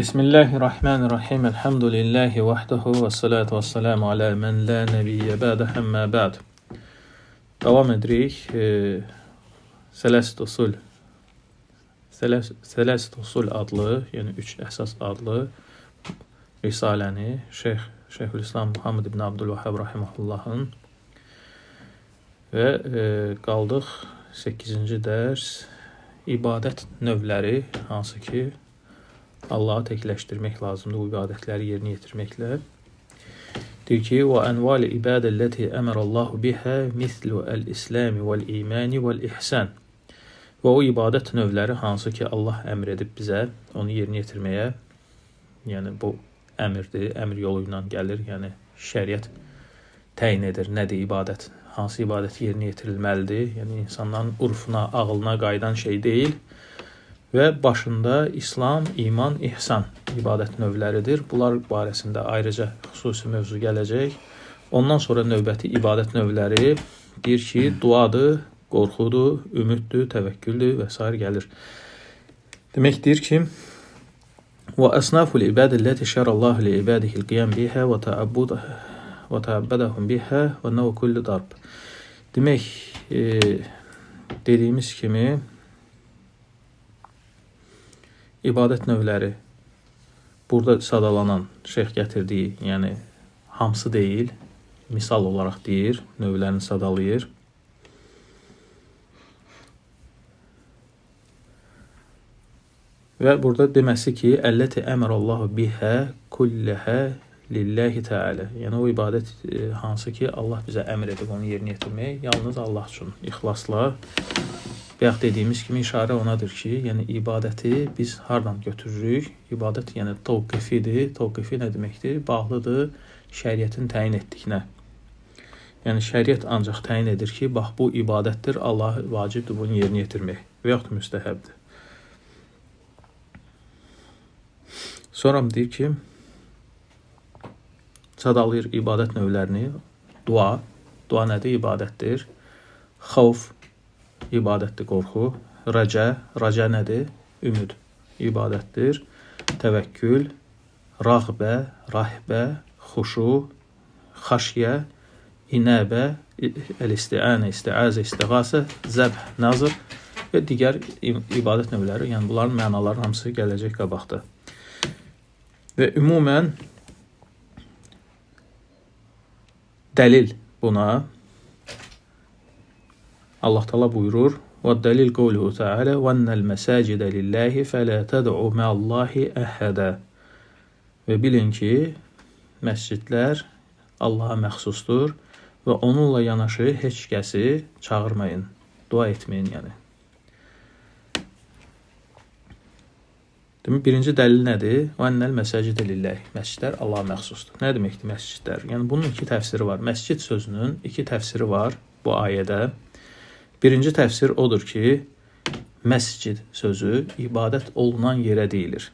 Bismillahirrahmanirrahim. Elhamdülillahi vahdehu və salatu və salamu alə mən la nəbiyyə bədə həmmə bəd. Davam edirik. Sələst usul adlı, yəni 3 əsas adlı risaləni Şeyxülislam Muhammed ibn Abdülvahhab rahimehullahın və qaldıq 8-ci dərs ibadət növləri, hansı ki Allahı təkləşdirmək lazımdır bu ibadətləri yerinə yetirməklə. Deyir ki, və ənvali ibadəlləti əmərallahu bihə mislu əl-İslami vəl-imani vəl-ihsan. Və o ibadət növləri hansı ki Allah əmr edib bizə onu yerinə yetirməyə, yəni bu əmrdir, əmr yolu ilə gəlir, yəni şəriət təyin edir nədir ibadət, hansı ibadət yerinə yetirilməlidir, yəni insanların urfuna, ağılına qayıdan şey deyil. Və başında İslam, iman, ihsan ibadət növləridir. Bunlar barəsində ayrıca xüsusi mövzu gələcək. Ondan sonra növbəti ibadət növləri deyir ki, duadır, qorxudur, ümiddir, təvəkküldür və s. gəlir. Deməkdir ki, və əsnaful ibadəlləti şərallahu li ibadihil qiyam bihə və təəbbədəhum bihə və nəvə kulli darb. Demək, dediyimiz kimi, İbadət növləri burada sadalanan şeyx gətirdiyi, yəni hamısı deyil, misal olaraq deyir, növlərini sadalayır. Və burada deməsi ki, əlləti əmərallahu bihə kulləhə lillahi təalə. Yəni o ibadət hansı ki Allah bizə əmr edib onu yerinə yetirmək, yalnız Allah üçün ixlasla. Bayaq dediyimiz kimi işarə onadır ki, yəni ibadəti biz hardan götürürük? İbadət yəni tavqifidir. Tavqifi nə deməkdir? Bağlıdır şəriətin təyin etdiyinə. Yəni şəriət ancaq təyin edir ki, bax bu ibadətdir, Allah vacibdir bunu yerinə yetirmək və yaxud müstəhəbdir. Sonra deyir ki, sadalayır ibadət növlərini. Dua. Dua nədir? İbadətdir. Xavf. İbadətdir, qorxu. Rəcə nədir? Ümid. İbadətdir. Təvəkkül. Rağbə, rahbə, xuşu, xaşyə, inəbə, əl-istiənə, istiəzə, istiğasə, zəbh, nazır və digər ibadət növləri. Yəni bunların mənaları hamısı gələcək qabaqda. Və ümumən dəlil buna Allah Teala buyurur: "Və dəlil qawluhu Teala: "Vannal masajida lillahi fala tad'u ma'allahi ahada." Və bilin ki, məscidlər Allaha məxsusdur və onunla yanaşı heç kəsi çağırmayın, dua etməyin, yəni. Demək, birinci dəlil nədir? "Vannal masajida lillahi." Məscidlər Allaha məxsusdur. Nə deməkdir məscidlər? Yəni bunun iki təfsiri var. Məscid sözünün iki təfsiri var bu ayədə. Birinci təfsir odur ki, məscid sözü ibadət olunan yerə deyilir.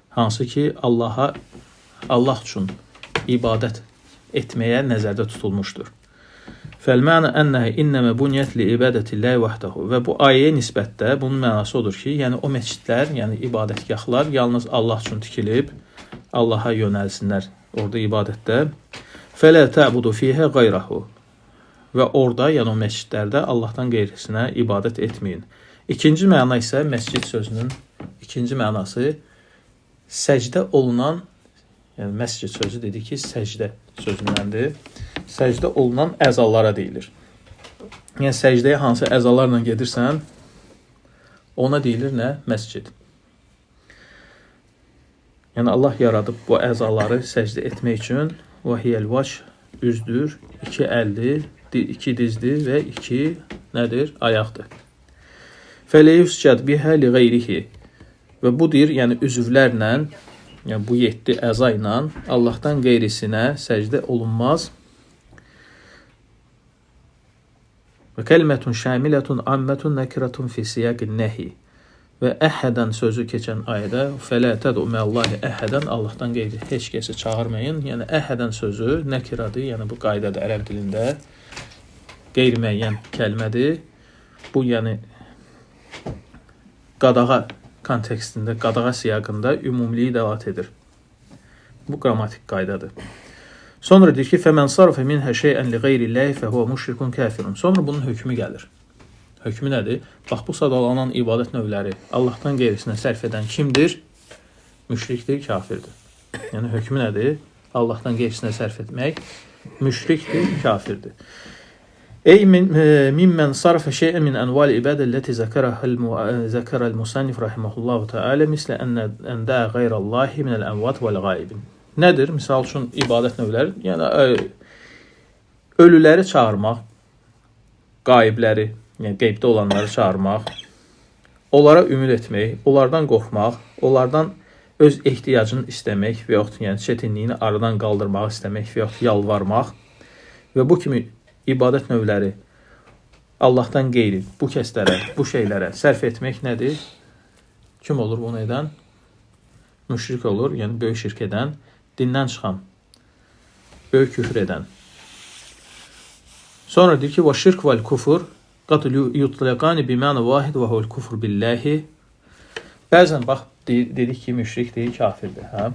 Hansı ki, Allah üçün ibadət etməyə nəzərdə tutulmuşdur. Fəl-məna ənəhu innəmə bunyət li ibadətillahi vahdehu. Və bu ayəyə nisbətdə bunun mənası odur ki, yəni o məscidlər, yəni ibadətgahlar yalnız Allah üçün tikilib, Allaha yönəlsinlər orada ibadətdə. Fələ tə'budu fihə qayrahu. Və orada, yəni o məscidlərdə Allahdan qeyrisinə ibadət etməyin. İkinci məna isə məscid sözünün ikinci mənası səcdə olunan, yəni məscid sözü dedi ki, səcdə sözündəndir. Səcdə olunan əzalara deyilir. Yəni səcdəyə hansı əzalarla gedirsən, ona deyilir nə? Məscid. Yəni Allah yaradıb bu əzaları səcdə etmək üçün və hiyəl vaç üzdür, iki əldir, iki dizdir və iki nədir? Ayaqdır. Fəleyuscəd bihə li qeyrihi. Və bu deyir, yəni üzvlərlə, yəni bu 7 əza ilə Allahdan qeyrisinə səcdə olunmaz. Və kəlimətun şamilətun ammətun nəkirətun fi siyaqin nəhi. Və əhədən sözü keçən ayədə fələ təd'u mə'allahi əhədən, Allahdan qeyri heç kəsi çağırmayın. Yəni əhədən sözü nəkiradır, yəni bu qaydada ərəb dilində qeyri-müəyyən kəlmədir. Bu yəni qadağa kontekstində, qadağa siyaqında ümumiliyi dəlat edir. Bu qrammatik qaydadır. Sonra deyir ki, فَمَنْ صَرْفَ مِنْهَ شَيْئًا لِغَيْرِ اللّٰهِ فَهُوَ مُشْرِكٌ كَافِرٌ. Sonra bunun hökmü gəlir. Hökmü nədir? Bax, bu sadalanan ibadət növləri Allahdan qeyrisinə sərf edən kimdir? Müşrikdir, kafirdir. Yəni, hökmü nədir? Allahdan qeyrisinə sərf etmək müşrikdir, kafirdir. Ey mimmen sarfa şey'en min enval ibadet allati zakara al-musannif rahimehullah taala misle en da gayrallahi min el-amvat vel-gaibin. Nədir? Misal üçün ibadət növləri, yəni ölüləri çağırmaq, qaibləri, yəni qeybdə olanları çağırmaq, onlara ümid etmək, onlardan qorxmaq, onlardan öz ehtiyacını istəmək və yaxud yəni çətinliyini aradan qaldırmaq istəmək və yaxud yalvarmaq və bu kimi ibadət növləri Allahdan qeyri bu kəslərə, bu şeylərə sərf etmək nədir? Kim olur bunu edən? Müşrik olur, yəni böyük şirk edən, dindən çıxan, böyük küfür edən. Sonra deyir ki, وَشِرْكْ وَالْكُفُرْ قَدْ يُطْلَقَانِ بِمَانَ وَاحِدْ وَهُوَ الْكُفْرُ بِاللّٰهِ. Bəzən bax, dedik ki, müşrikdir, kafirdir. Hə?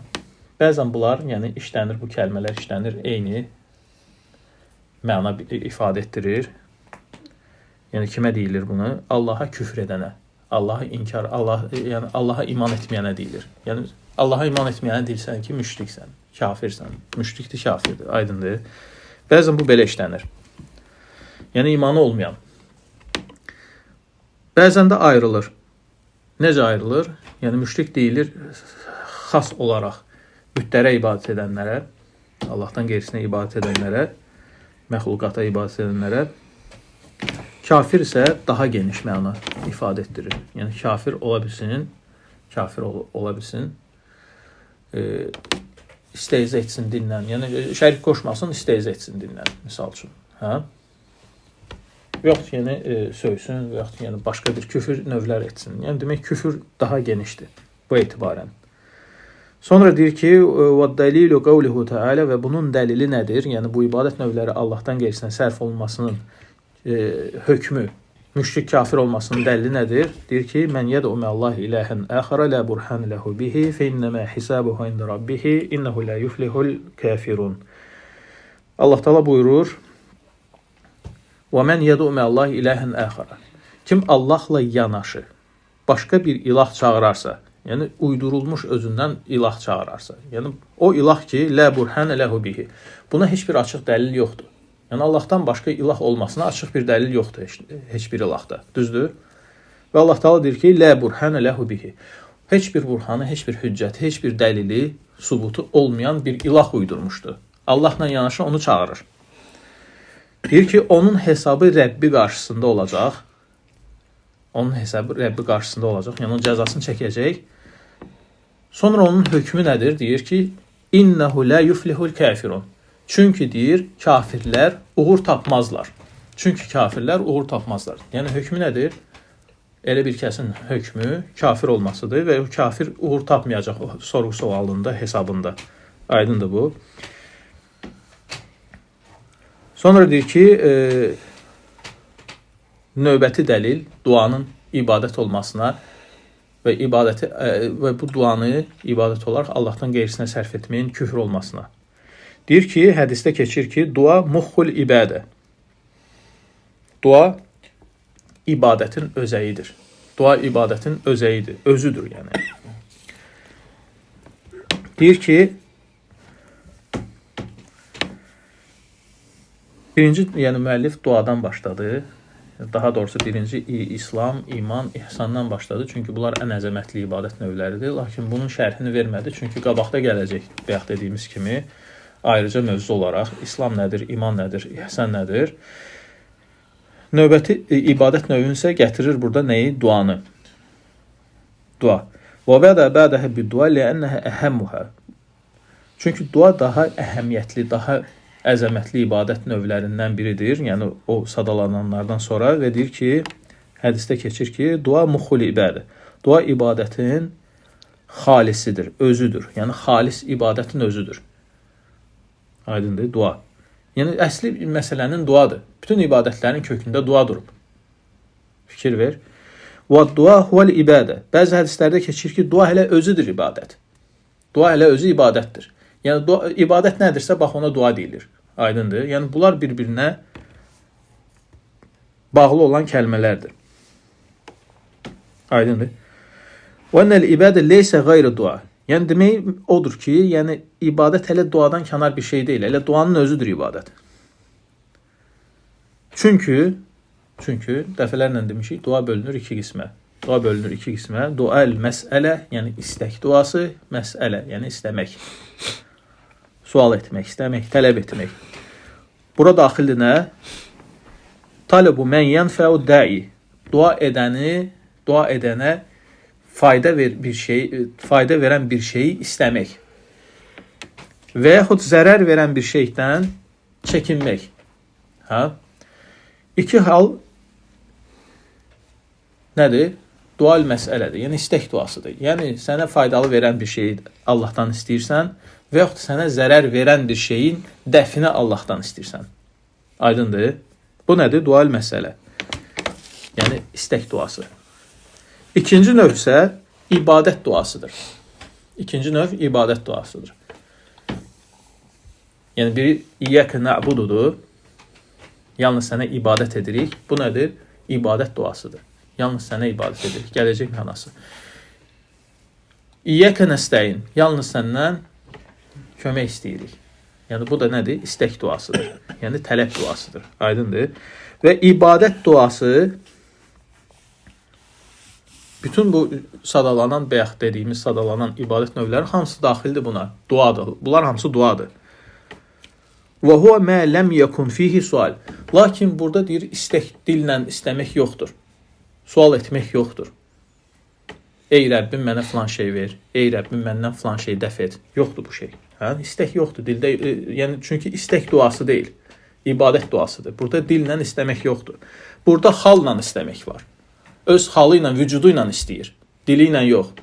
Bəzən bunlar, yəni işlənir, bu kəlmələr işlənir, eyni məna ifadə etdirir. Yəni kimə deyilir bunu? Allaha küfr edənə, Allaha inkar, yəni Allaha iman etməyənə deyilir. Yəni Allaha iman etməyənə deyilsən ki, müşriksən, kafirsən. Müşrikdir, kafirdir, aydındır. Bəzən bu belə işlənir. Yəni imanı olmayan. Bəzən də ayrılır. Necə ayrılır? Yəni müşrik deyilir xas olaraq bütlərə ibadət edənlərə, Allahdan qeyrisinə ibadət edənlərə, məxluqata ibadət edənlərə. Kafir isə daha geniş məna ifadə etdirir. Yəni kafir ola bilsin, istehza etsin dinlə. Yəni şərik qoşmasın, istehza etsin dinlə, misal üçün. Hə? Yoxdur, yəni söysün, yoxdur, yəni başqa bir küfür növlər etsin. Yəni demək küfür daha genişdir bu etibarən. Sonra deyir ki, وَالدَّلِيلُ قَوْلِهُ تَعَالَى və bunun dəlili nədir? Yəni bu ibadət növləri Allahdan qeyrisinə sərf olunmasının hökmü, müşrik kafir olmasının dəlili nədir? Deyir ki, "Mən yəd'u ma'allahi ilahan axara la burhan lahu bihi fe innema hisabuhu inde rabbihi innehu la yuflihul kafirun." Allah Teala buyurur: "Və men yəd'u ma'allahi ilahan axara." Kim Allahla yanaşı başqa bir ilah çağırarsa, yəni uydurulmuş özündən ilah çağırarsa, yəni o ilah ki, la burhan lahu bihi. Buna heç bir açıq dəlil yoxdur. Yəni Allahdan başqa ilah olmasına açıq bir dəlil yoxdur heç bir ilahda. Düzdür? Və Allah Teala deyir ki, la burhan lahu bihi. Heç bir burhanı, heç bir hüccəti, heç bir dəlili, subutu olmayan bir ilah uydurmuşdu. Allahla yanaşı onu çağırır. Deyir ki, onun hesabı Rəbbi qarşısında olacaq. Onun hesabı Rəbbi qarşısında olacaq. Yəni, o cəzasını çəkəcək. Sonra onun hökmü nədir? Deyir ki, innehu la yuflihul kafirun. Çünki deyir, kafirlər uğur tapmazlar. Çünki kafirlər uğur tapmazlar. Yəni, hökmü nədir? Elə bir kəsin hökmü kafir olmasıdır və o kafir uğur tapmayacaq sorğu sualında, hesabında. Aydındır bu. Sonra deyir ki, növbəti dəlil duanın ibadət olmasına və bu duanı ibadət olaraq Allahdan qeyrisinə sərf etməyin küfr olmasına. Deyir ki, hədisdə keçir ki, dua muxul ibadə. Dua ibadətin özəyidir. Dua ibadətin özəyidir, özüdür yəni. Deyir ki, birinci, yəni müəllif duadan başladı. Daha doğrusu birinci İslam, iman, ihsandan başladı. Çünki bunlar ən əzəmətli ibadət növləridir. Lakin bunun şərhini vermədi. Çünki qabaqda gələcək, bayaq dediyimiz kimi, ayrıca mövzu olaraq İslam nədir, iman nədir, ihsan nədir? Növbəti ibadət növünü isə gətirir burada nəyi? Duanı. Dua. Və bədəhə bid-dua li'annəhə əhəmmuhə. Çünki dua daha əhəmiyyətli, daha əzəmətli ibadət növlərindən biridir. Yəni o sadalananlardan sonra və deyir ki, hədisdə keçir ki, dua muxul ibadə. Dua ibadətin xalisidir, özüdür. Yəni xalis ibadətin özüdür. Aydındır, dua. Yəni əsli məsələnin duadır. Bütün ibadətlərin kökündə dua durub. Fikir ver. Və dua huvel ibadə. Bəzi hədislərdə keçir ki, dua elə özüdür ibadət. Dua elə özü ibadətdir. Yəni dua, ibadət nədirsə, bax ona dua deyilir. Aydındır? Yəni bunlar bir-birinə bağlı olan kəlmələrdir. Aydındır? Və ennel ibadə leysə qeyri dua. Yəni demək odur ki, yəni ibadət elə duadan kənar bir şey deyil. Elə duanın özüdür ibadət. Çünki dəfələrlə demişik, dua bölünür iki qismə. Dua bölünür iki qismə. Dual məsələ, yəni istək duası, məsələ, yəni istəmək. Sual etmək, istəmək, tələb etmək. Bura daxildir nə? Talebu mən yənfəu da'i. Dua edənə fayda verən bir şeyi istəmək. Və yaxud zərər verən bir şeydən çəkinmək. Ha? İki hal nədir? Dual məsələdir. Yəni istək duasıdır. Yəni sənə faydalı verən bir şeyi Allahdan istəyirsən və yaxud sənə zərər verən bir şeyin dəfini Allahdan istəyirsən. Aydındır? Bu nədir? Dual məsələ. Yəni istək duası. İkinci növ isə ibadət duasıdır. İkinci növ ibadət duasıdır. Yəni biri İyyəkə na'bududur. Yalnız sənə ibadət edirik. Bu nədir? İbadət duasıdır. Yalnız sənə ibadət edirik. Gələcək mənası. İyyəkə nəstəyin. Yalnız səndən kömək istəyirik. Yəni bu da nədir? İstək duasıdır. Yəni tələb duasıdır. Aydındır? Və ibadət duası bütün bu sadalanan bayaq dediyimiz sadalanan ibadət növləri hamısı daxildir buna. Duadır. Bunlar hamısı duadır. Və huwa ma lam yakun fihi sual. Lakin burada deyir istək dillə istəmək yoxdur. Sual etmək yoxdur. Ey Rəbbim mənə filan şey ver. Ey Rəbbim məndən filan şey dəf et. Yoxdur bu şey. Hə? İstək yoxdur dildə. Yəni çünki istək duası deyil. İbadət duasıdır. Burada dillə istəmək yoxdur. Burada halla istəmək var. Öz halı ilə, vücudu ilə istəyir. Dili ilə yox.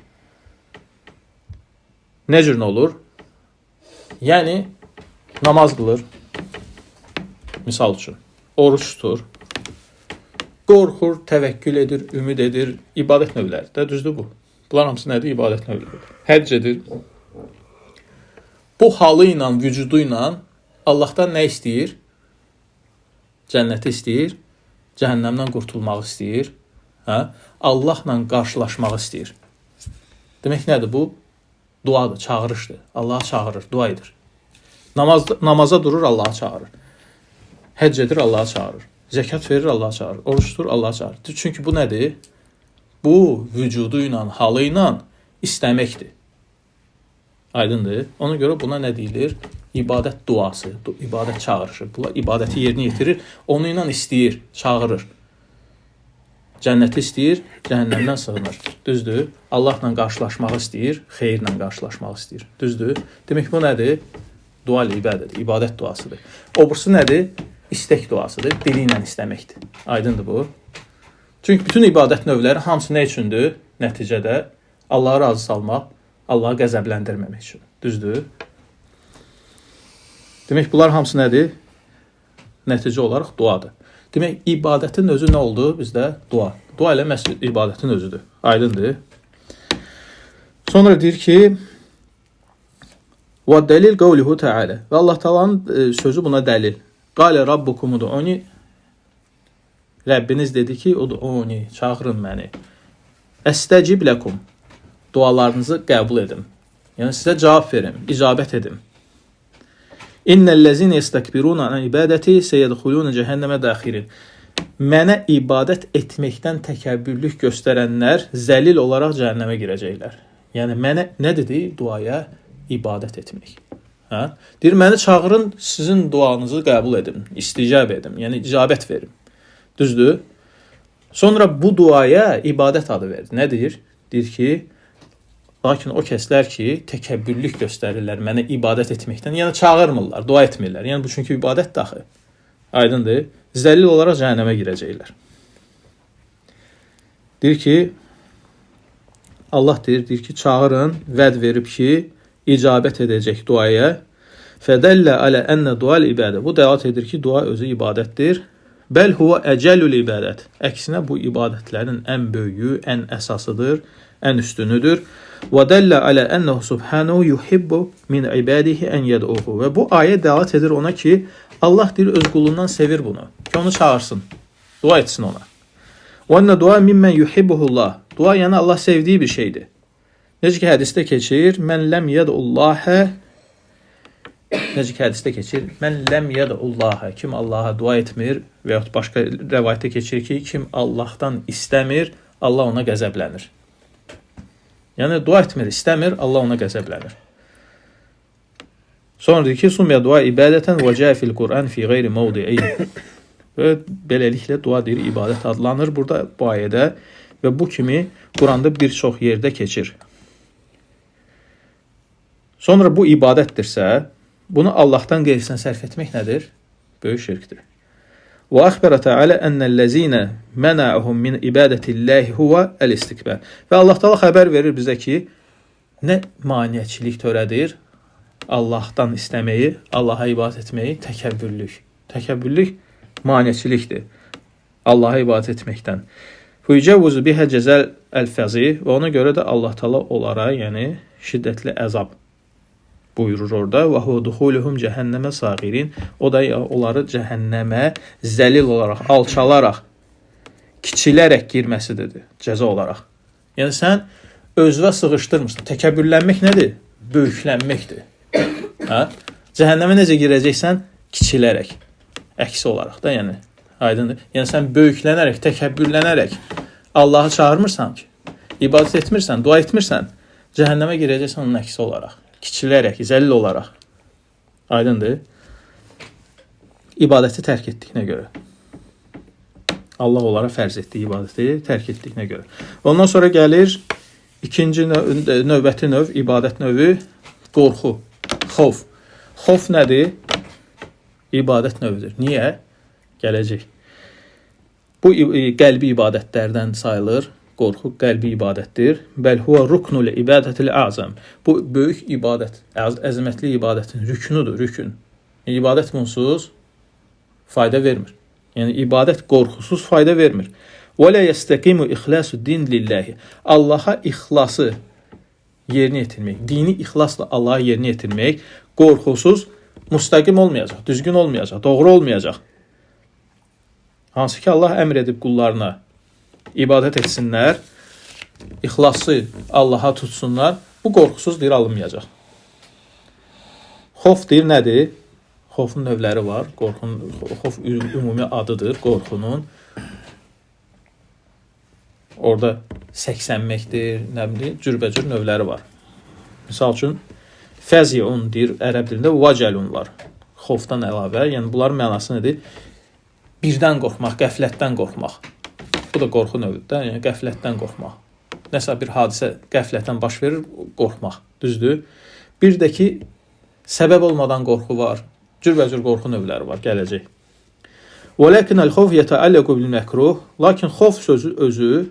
Nə cür nə olur? Yəni namaz qılır. Misal üçün. Oruç tutur. Qorxur, təvəkkül edir, ümid edir. İbadət növləridir. Düzdür bu. Bunlar hamısı nədir? İbadət növləridir. Həcc edir. Bu halı ilə, vücudu ilə Allahdan nə istəyir? Cənnəti istəyir. Cəhənnəmdən qurtulmaq istəyir. Hə? Allahla qarşılaşmaq istəyir. Demək nədir bu? Duadır, çağırışdır. Allaha çağırır, dua edir. Namaza durur, Allaha çağırır. Həcc edir, Allaha çağırır. Zəkat verir, Allaha çağırır. Oruç tutur, Allaha çağırır. Çünki bu nədir? Bu vücudu ilə, halı ilə istəməkdir. Aydındır? Ona görə buna nə deyilir? İbadət duası, ibadət çağırışı. Bunlar ibadəti yerinə yetirir, onu ilə istəyir, çağırır. Cənnəti istəyir, cəhənnəmdən sığınır. Düzdür? Allahla qarşılaşmaq istəyir, xeyirlə qarşılaşmaq istəyir. Düzdür? Demək bu nədir? Dua ibadədir, ibadət duasıdır. Obrisi nədir? İstək duasıdır, dili ilə istəməkdir. Aydındır bu? Çünki bütün ibadət növləri hamısı nə üçündür? Nəticədə Allahı razı salmaq, Allahı qəzəbləndirməmək üçün. Düzdür? Demək bunlar hamısı nədir? Nəticə olaraq duadır. Demək ibadətin özü nə oldu? Bizdə dua. Dua elə məhz ibadətin özüdür. Aydındır? Sonra deyir ki: "Və dəlil qavluhu Teala." Və Allah Taala'nın sözü buna dəlil. Qale rabbukum ud'uni. Rəbbiniz dedi ki, ud'uni, çağırın məni. Əstəcib ləkum. Dualarınızı qəbul edim. Yəni sizə cavab verim, icabət edim. İnnellezine yestekbiruna an ibadeti seyedkhuluna cehenneme daxirin. Mənə ibadət etməkdən təkəbbürlük göstərənlər zəlil olaraq cəhənnəmə girəcəklər. Yəni mənə nə dedi? Duaya ibadət etmək. Hə? Deyir məni çağırın, sizin duanızı qəbul edim, isticab edim, yəni icabət verim. Düzdür? Sonra bu duaya ibadət adı verdi. Nə deyir? Deyir ki, lakin o kəslər ki, təkəbbürlük göstərirlər mənə ibadət etməkdən, yəni çağırmırlar, dua etmirlər. Yəni bu çünki ibadət daxı. Aydındır? Zəlil olaraq cəhənnəmə girəcəklər. Deyir ki, Allah deyir ki, çağırın, vəd verib ki, icabət edəcək duaya. Fədəllə alə ənə dual ibadə. Bu dəlat edir ki, dua özü ibadətdir. Bəl huwa əcəlül ibadət. Əksinə bu ibadətlərin ən böyüyü, ən əsasıdır, ən üstünüdür. Və dəllə alə ənəhu subhanahu yuhibbu min ibadihi ən yəd'uhu. Və bu ayə dəlalət edir ona ki, Allah deyir öz qulundan sevir bunu. Ki onu çağırsın, dua etsin ona. Və ənə dua mimmən yuhibbuhullah. Dua yəni Allah sevdiyi bir şeydir. Necə ki hədisdə keçir, mən ləm yəd'ullahə. Necə ki hədisdə keçir, mən ləm yəd'ullahə. Kim Allaha dua etmir və yaxud başqa rəvayətdə keçir ki, kim Allahdan istəmir, Allah ona qəzəblənir. Yəni dua etmir, istəmir, Allah ona qəzəblənir. Sonra deyir ki, sumya dua ibadətən və cəə fil Qur'an fi qeyri mavdi'i. Və beləliklə dua deyir, ibadət adlanır burada bu ayədə və bu kimi Quranda bir çox yerdə keçir. Sonra bu ibadətdirsə, bunu Allahdan qeyrisinə sərf etmək nədir? Böyük şirkdir. Və əxbərə təalə ənəl-ləzinə mənəəhum min ibadətilləhi huvə əl-istikbər. Və Allah Taala xəbər verir bizə ki, nə maneəçilik törədir? Allahdan istəməyi, Allaha ibadət etməyi təkəbbürlük. Təkəbbürlük maneəçilikdir. Allaha ibadət etməkdən. Fücəvvüzü bihə cəzəl əl-fəzi və ona görə də Allah Taala onlara, yəni şiddətli əzab buyurur orada. Və huduhuluhum cəhənnəmə sagirin. O da onları cəhənnəmə zəlil olaraq, alçalaraq, kiçilərək girməsidir cəza olaraq. Yəni sən özünə sığışdırmırsan. Təkəbbürlənmək nədir? Böyüklənməkdir. Hə? Cəhənnəmə necə girəcəksən? Kiçilərək. Əksi olaraq da, yəni aydındır. Yəni sən böyüklənərək, təkəbbürlənərək Allahı çağırmırsan ki, ibadət etmirsən, dua etmirsən, cəhənnəmə girəcəksən onun əksi olaraq. Kiçilərək, zəlil olaraq. Aydındır. İbadəti tərk etdiyinə görə. Allah onlara fərz etdiyi ibadəti tərk etdiyinə görə. Ondan sonra gəlir ikinci növbəti növ, ibadət növü qorxu, xof. Xof nədir? İbadət növüdür. Niyə? Gələcək. Bu qəlbi ibadətlərdən sayılır. Qorxu qəlbi ibadətdir. Bəl huwa ruknul ibadətil azam. Bu böyük ibadət, əzəmətli ibadətin rüknudur, rükün. İbadət bunsuz fayda vermir. Yəni ibadət qorxusuz fayda vermir. Və la yəstəqimu ixlasuddin lillahi. Allaha ixlası yerinə yetirmək, dini ixlasla Allaha yerinə yetirmək qorxusuz müstəqim olmayacaq, düzgün olmayacaq, doğru olmayacaq. Hansı ki Allah əmr edib qullarına ibadət etsinlər, ixlası Allaha tutsunlar, bu qorxusuz deyir alınmayacaq. Xof deyir nədir? Xofun növləri var. Xof ümumi adıdır qorxunun. Orada səksənməkdir, nə bilim, cürbəcür növləri var. Misal üçün, fəziyun deyir ərəb dilində, vacəlun var. Xofdan əlavə, yəni bunların mənası nədir? Birdən qorxmaq, qəflətdən qorxmaq. Bu da qorxu növüdür, yəni qəflətdən qorxmaq. Nəsə bir hadisə qəflətdən baş verir, qorxmaq, düzdür? Bir də ki, səbəb olmadan qorxu var, cürbəcür qorxu növləri var, gələcək. وَلَكِنَ الْخَوْفِ يَتَعَلَّقُ بِالْمَكْرُهِ Lakin xof sözü özü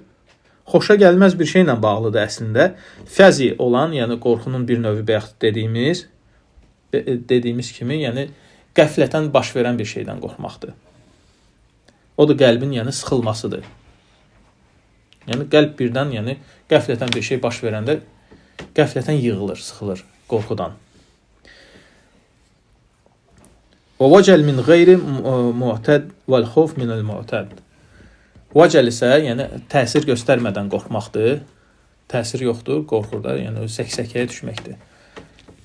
xoşa gəlməz bir şeylə bağlıdır əslində. Fəzi olan, yəni qorxunun bir növü bəyax dediyimiz kimi, yəni qəflətən baş verən bir şeydən qorxmaqdır. O da qəlbin yəni sıxılmasıdır. Yəni qəlb birdən, yəni qəflətən bir şey baş verəndə qəflətən yığılır, sıxılır qorxudan. Və vəcəl min qeyri mu'təd vəl xof minəl mu'təd. Vəcəl isə yəni təsir göstərmədən qorxmaqdır. Təsir yoxdur, qorxurda, yəni səksəkəyə düşməkdir.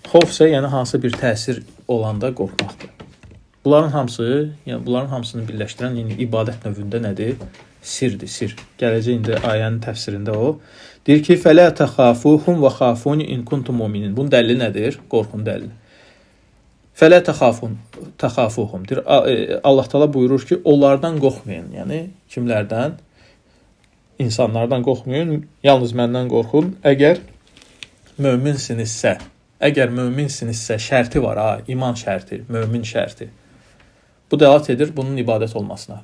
Xof isə yəni hansı bir təsir olanda qorxmaqdır. Bunların hamısını birləşdirən yəni ibadət növündə nədir? Sirdir, sir. Gələcək indi ayənin təfsirində o. Deyir ki, fələ təxafuhum və xafuni in kuntum mu'minin. Bunun dəlili nədir? Qorxun dəlili. Fələ təxafuhum. Deyir, Allah Taala buyurur ki, onlardan qorxmayın. Yəni kimlərdən? İnsanlardan qorxmayın. Yalnız məndən qorxun. Əgər möminsinizsə, şərti var ha, iman şərti, mömin şərti. Bu dəlalət edir bunun ibadət olmasına.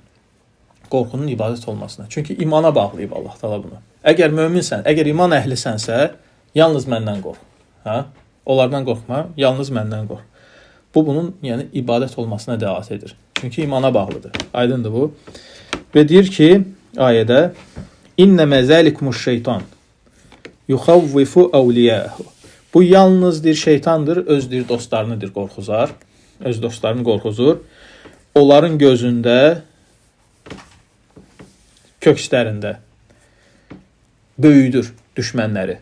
Qorxunun ibadət olmasına. Çünki imana bağlayıb Allah Taala bunu. Əgər möminsən, əgər iman əhlisənsə, yalnız məndən qorx. Hə? Onlardan qorxma, yalnız məndən qorx. Bu bunun yəni ibadət olmasına dəlalət edir. Çünki imana bağlıdır. Aydındır bu. Və deyir ki, ayədə İnnəmə zəlikumuş şeytan yuxavvifu əvliyəhu. Bu yalnızdır şeytandır, özdir dostlarınıdır qorxuzar. Öz dostlarını qorxuzur. Onların gözündə, kökslərində böyüdür düşmənləri.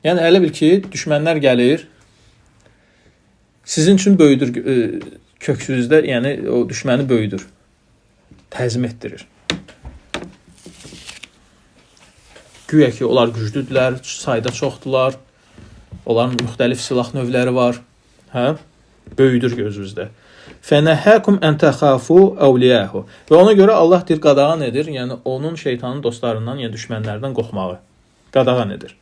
Yəni, elə bil ki, düşmənlər gəlir, sizin üçün böyüdür köksünüzdə, yəni o düşməni böyüdür, təzim etdirir. Güya ki, onlar güclüdülər, sayda çoxdular, onların müxtəlif silah növləri var, böyüdür gözünüzdə. Fənəhəkum ən təxafu əvliyahu. Və ona görə Allah deyir, qadağan edir, yəni onun şeytanın dostlarından, yəni düşmənlərdən qorxmağı qadağan edir.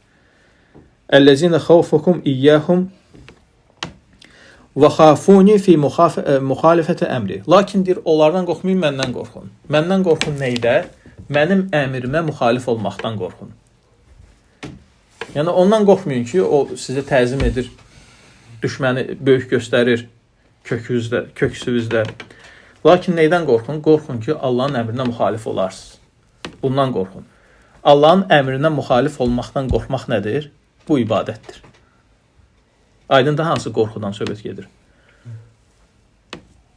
Əlləzinə xavfukum iyyəhum və xafuni fi müxalifətə əmri. Lakin deyir, onlardan qorxmayın, məndən qorxun. Məndən qorxun neydə? Mənim əmrimə müxalif olmaqdan qorxun. Yəni, ondan qorxmayın ki, o sizə təzim edir, düşməni böyük göstərir köksünüzdə. Lakin neydən qorxun? Qorxun ki, Allahın əmrinə müxalif olarsınız. Bundan qorxun. Allahın əmrinə müxalif olmaqdan qorxmaq nədir? Bu ibadətdir. Aydında hansı qorxudan söhbət gedir?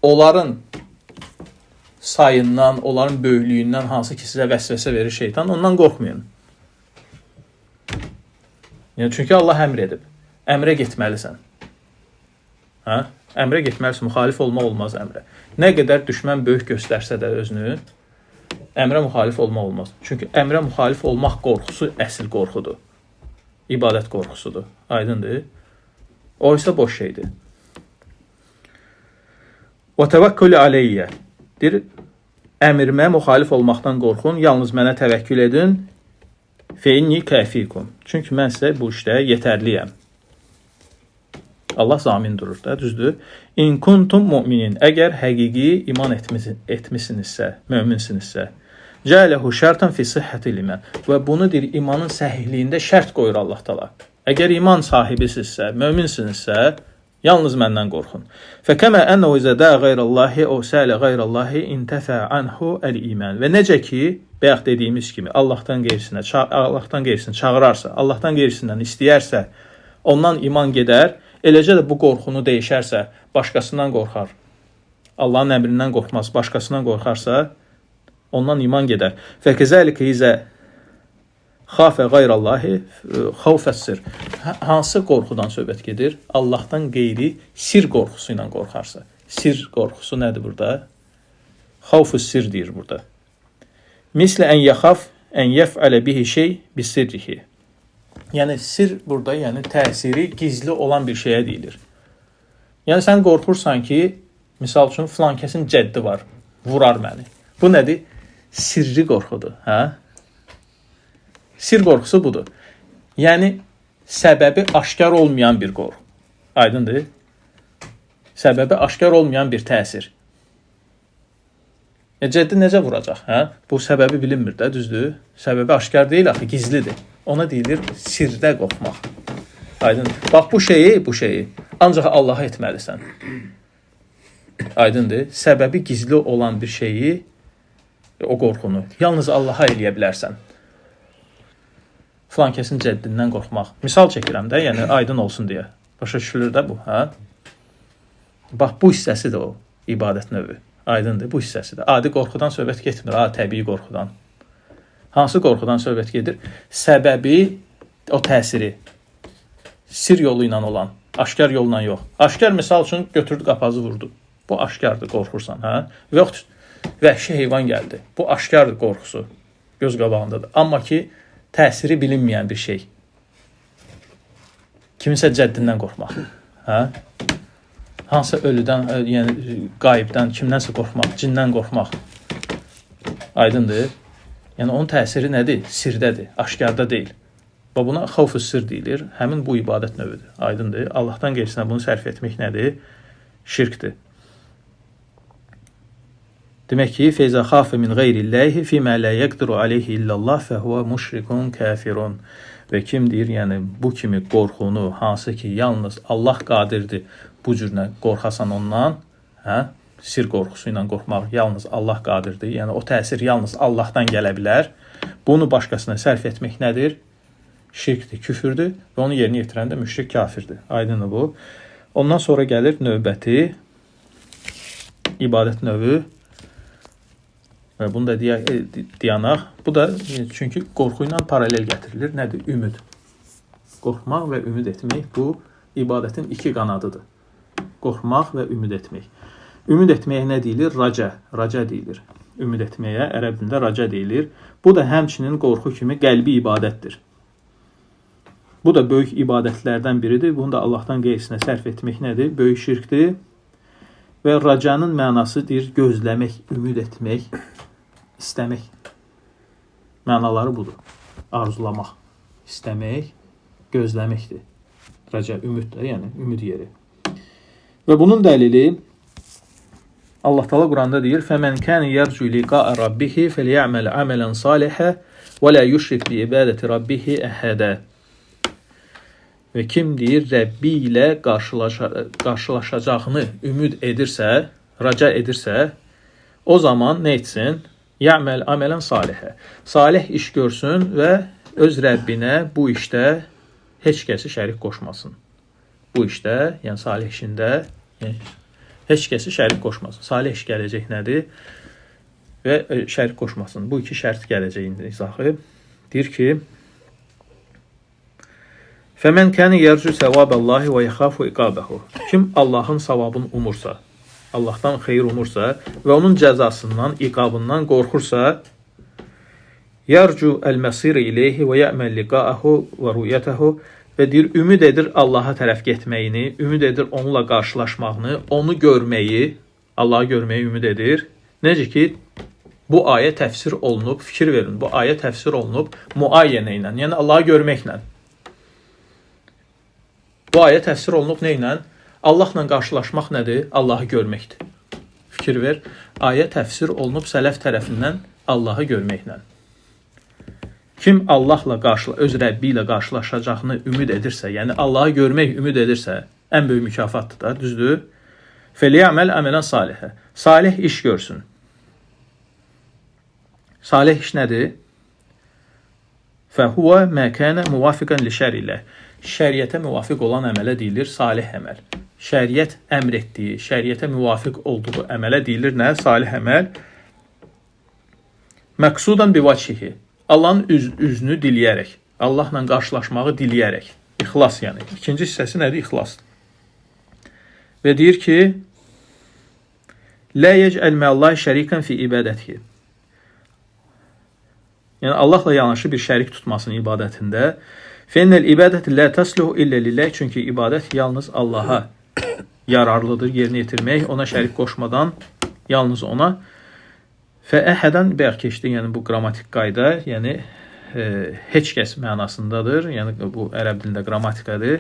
Onların sayından, onların böyüklüyündən hansı ki sizə vəsvəsə verir şeytan, ondan qorxmayın. Yəni, çünki Allah əmr edib. Əmrə getməlisən. Əmrə getməlisən, müxalif olmaq olmaz əmrə. Nə qədər düşmən böyük göstərsə də özünü, əmrə müxalif olmaq olmaz. Çünki əmrə müxalif olmaq qorxusu əsl qorxudur. İbadət qorxusudur. Aydındır. O isə boş şeydir. Və təvəkkülü aleyyə. Deyir, əmrimə müxalif olmaqdan qorxun, yalnız mənə təvəkkül edin. Feinni kəfikum. Çünki mən sizə bu işdə yetərliyəm. Allah zamin durur da, düzdür. İn kuntum mu'minin. Əgər həqiqi iman etmisinizsə, möminsinizsə, cələhu şərtan fi sihhətil iman. Və bunu deyir, imanın səhihliyində şərt qoyur Allah təala. Əgər iman sahibisinizsə, möminsinizsə, yalnız məndən qorxun. Fəkəmə ənəhu izədə qeyrallahi o sələ qeyrallahi intəfə anhu əl-iman. Və necə ki, bayaq dediyimiz kimi Allahdan qeyrisinə çağırarsa, Allahdan qeyrisindən istəyərsə, ondan iman gedər. Eləcə də bu qorxunu dəyişərsə, başqasından qorxar. Allahın əmrindən qorxmaz, başqasından qorxarsa, ondan iman gedər. Fəkəzəlikə izə xafə qeyrallahi xavfəssir. Hansı qorxudan söhbət gedir? Allahdan qeyri sir qorxusu ilə qorxarsa. Sir qorxusu nədir burada? Xavfü sir deyir burada. Mislə ən yaxaf ən yəf'ələ bihi şey bisirrihi. Yəni, sir burada, yəni təsiri gizli olan bir şeyə deyilir. Yəni, sən qorxursan ki, misal üçün, filan kəsin cəddi var, vurar məni. Bu nədir? Sirri qorxudur. Sir qorxusu budur. Yəni, səbəbi aşkar olmayan bir qorxu. Aydındır? Səbəbi aşkar olmayan bir təsir. Cəddi necə vuracaq? Bu səbəbi bilinmir də, düzdür? Səbəbi aşkar deyil, axı, gizlidir. Ona deyilir sirdə qorxmaq. Aydın. Bax, bu şeyi ancaq Allaha etməlisən. Aydındır. Səbəbi gizli olan bir şeyi, o qorxunu, yalnız Allaha eləyə bilərsən. Filan kəsin cəddindən qorxmaq. Misal çəkirəm də, yəni aydın olsun deyə. Başa düşülür də bu, Bax, bu hissəsidir o ibadət növü. Aydındır, bu hissəsidir. Adi qorxudan söhbət getmir, təbii qorxudan. Hansı qorxudan söhbət gedir? Səbəbi, o təsiri, sir yolu ilə olan, aşkar yolla yox. Aşkar misal üçün götürdü, qapazı vurdu. Bu aşkardır, qorxursan. Və yoxdur, vəhşi heyvan gəldi. Bu aşkardır qorxusu, göz qabağındadır. Amma ki, təsiri bilinməyən bir şey. Kiminsə cəddindən qorxmaq. Hansı ölüdən, yəni qayibdən, kimdənsə qorxmaq, cindən qorxmaq. Aydındır. Yəni, onun təsiri nədir? Sirdədir, aşkarda deyil. Və buna xavf-ı sir deyilir. Həmin bu ibadət növüdür. Aydındır. Allahdan qeyrisinə bunu sərf etmək nədir? Şirkdir. Demək ki, feyzə xafə min qeyrilləhi fīmə lə yəqdiru aleyhi illallah fəhvə müşrikun kəfirun. Və kim deyir, yəni bu kimi qorxunu, hansı ki, yalnız Allah qadirdir bu cürünə qorxasan ondan, sir qorxusu ilə qorxmaq yalnız Allah qadirdir. Yəni o təsir yalnız Allahdan gələ bilər. Bunu başqasına sərf etmək nədir? Şirkdir, küfürdür və onu yerinə yetirən də müşrik kafirdir. Aydındır bu. Ondan sonra gəlir növbəti ibadət növü. Və bunu da deyanaq. Bu da çünki qorxu ilə paralel gətirilir. Nədir? Ümid. Qorxmaq və ümid etmək bu ibadətin iki qanadıdır. Qorxmaq və ümid etmək. Ümid etməyə nə deyilir? Raca. Raca deyilir. Ümid etməyə ərəb dilində raca deyilir. Bu da həmçinin qorxu kimi qəlbi ibadətdir. Bu da böyük ibadətlərdən biridir. Bunu da Allahdan qeyrisinə sərf etmək nədir? Böyük şirkdir. Və racanın mənası deyir, gözləmək, ümid etmək, istəmək. Mənaları budur. Arzulamaq, istəmək, gözləməkdir. Raca, ümid də, yəni ümid yeri. Və bunun dəlili Allah Teala Quranda deyir: "Fəmən kən yercu liqa'a rabbih fely'amel amelen salihan və la yushrik bi ibadati rabbih ahada." Və kim deyir Rəbbi ilə qarşılaşacağını ümid edirsə, raca edirsə, o zaman nə etsin? Ya'mel amelen salihə. Salih iş görsün və öz Rəbbinə bu işdə heç kəsi şərik qoşmasın. Bu işdə, yəni salih işində, yəni heç kəsi şərik qoşmasın. Salih iş gələcək nədir? Və şərik qoşmasın. Bu iki şərt gələcək indi izahı. Deyir ki: "Fəmən kən yercu səvaballahi və yaxafu iqabəhu." Kim Allahın savabını umursa, Allahdan xeyir umursa və onun cəzasından, iqabından qorxursa, yercu el-məsir ileyhi və ya'mal liqa'ahu və ru'yatahu və deyir, ümid edir Allaha tərəf getməyini, ümid edir onunla qarşılaşmağını, onu görməyi, Allahı görməyi ümid edir. Necə ki, bu ayə təfsir olunub, fikir verin, bu ayə təfsir olunub muayyənə ilə, yəni Allahı görməklə. Bu ayə təfsir olunub nə ilə? Allahla qarşılaşmaq nədir? Allahı görməkdir. Fikir ver, ayə təfsir olunub sələf tərəfindən Allahı görməklə. Kim Allahla öz Rəbbi ilə qarşılaşacağını ümid edirsə, yəni Allahı görmək ümid edirsə, ən böyük mükafatdır da, düzdür? Fəliyəməl əmələn salihə. Salih iş görsün. Salih iş nədir? Fəhuvə məkənə muvafiqən li şərilə. Şəriətə müvafiq olan əmələ deyilir salih əməl. Şəriət əmr etdiyi, şəriətə müvafiq olduğu əmələ deyilir nə? Salih əməl. Məqsudan bivəcihi. Allahın üzünü diləyərək, Allahla qarşılaşmağı diləyərək. İxlas yəni. İkinci hissəsi nədir? İxlas. Və deyir ki, Lə yec'əl mə'allahi şərikən fi ibadətihi. Yəni, Allahla yanaşı bir şərik tutmasın ibadətində. Fənnəl ibadət lə təsluhu illə lillah. Çünki ibadət yalnız Allaha yararlıdır, yerinə yetirmək, ona şərik qoşmadan yalnız ona. Fəəhədən bəyək keçdi, yəni bu qrammatik qayda, yəni heç kəs mənasındadır. Yəni bu ərəb dilində qrammatikadır.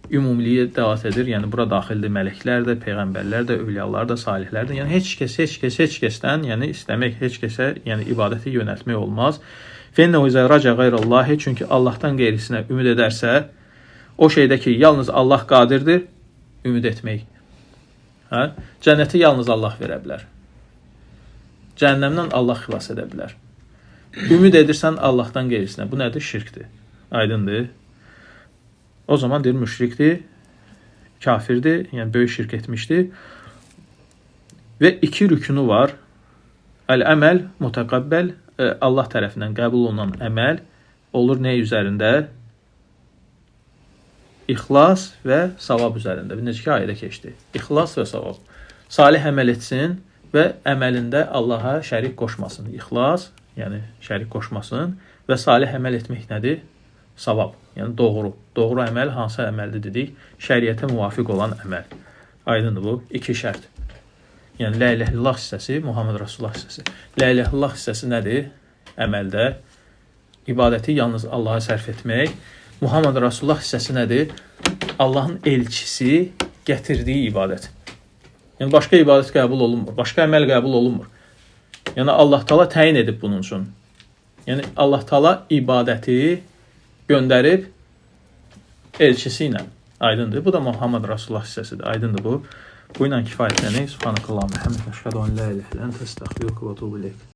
Ümumiliyə dəvat edir. Yəni bura daxildir mələklər də, peyğəmbərlər də, övliyalar da, salihlər də. Yəni heç kəsdən, yəni istəmək heç kəsə, yəni ibadəti yönəltmək olmaz. Fənnəhu izə raca qeyrallahi. Çünki Allahdan qeyrisinə ümid edərsə, o şeydə ki, yalnız Allah qadirdir, ümid etmək. Hə? Cənnəti yalnız Allah verə bilər. Cəhənnəmdən Allah xilas edə bilər. Ümid edirsən Allahdan qeyrisinə. Bu nədir? Şirkdir. Aydındır. O zaman deyir, müşrikdir, kafirdir, yəni böyük şirk etmişdir. Və iki rükünü var. Əl-əməl, mutəqəbbəl, Allah tərəfindən qəbul olunan əməl olur nə üzərində? İxlas və savab üzərində. Necə ki, ayədə keçdi. İxlas və savab. Salih əməl etsin və əməlində Allaha şərik qoşmasın. İxlas, yəni şərik qoşmasın və salih əməl etmək nədir? Savab, yəni doğru. Doğru əməl hansı əməldir dedik? Şəriətə müvafiq olan əməl. Aydındır bu. İki şərt. Yəni, Lə ilə illallah hissəsi, Muhammed Rasulullah hissəsi. Lə ilə illallah hissəsi nədir? Əməldə ibadəti yalnız Allaha sərf etmək. Muhammed Rasulullah hissəsi nədir? Allahın elçisi gətirdiyi ibadət. Yəni, başqa ibadət qəbul olunmur. Başqa əməl qəbul olunmur. Yəni, Allah Taala təyin edib bunun üçün. Yəni, Allah Taala ibadəti göndərib elçisi ilə. Aydındır. Bu da Muhammed Rasulullah hissəsidir. Aydındır bu. Bu ilə kifayətlənək. Subhanakallahumma hamdika əşhadu an la ilaha illa ente estağfiruke ve etûbü ileyk.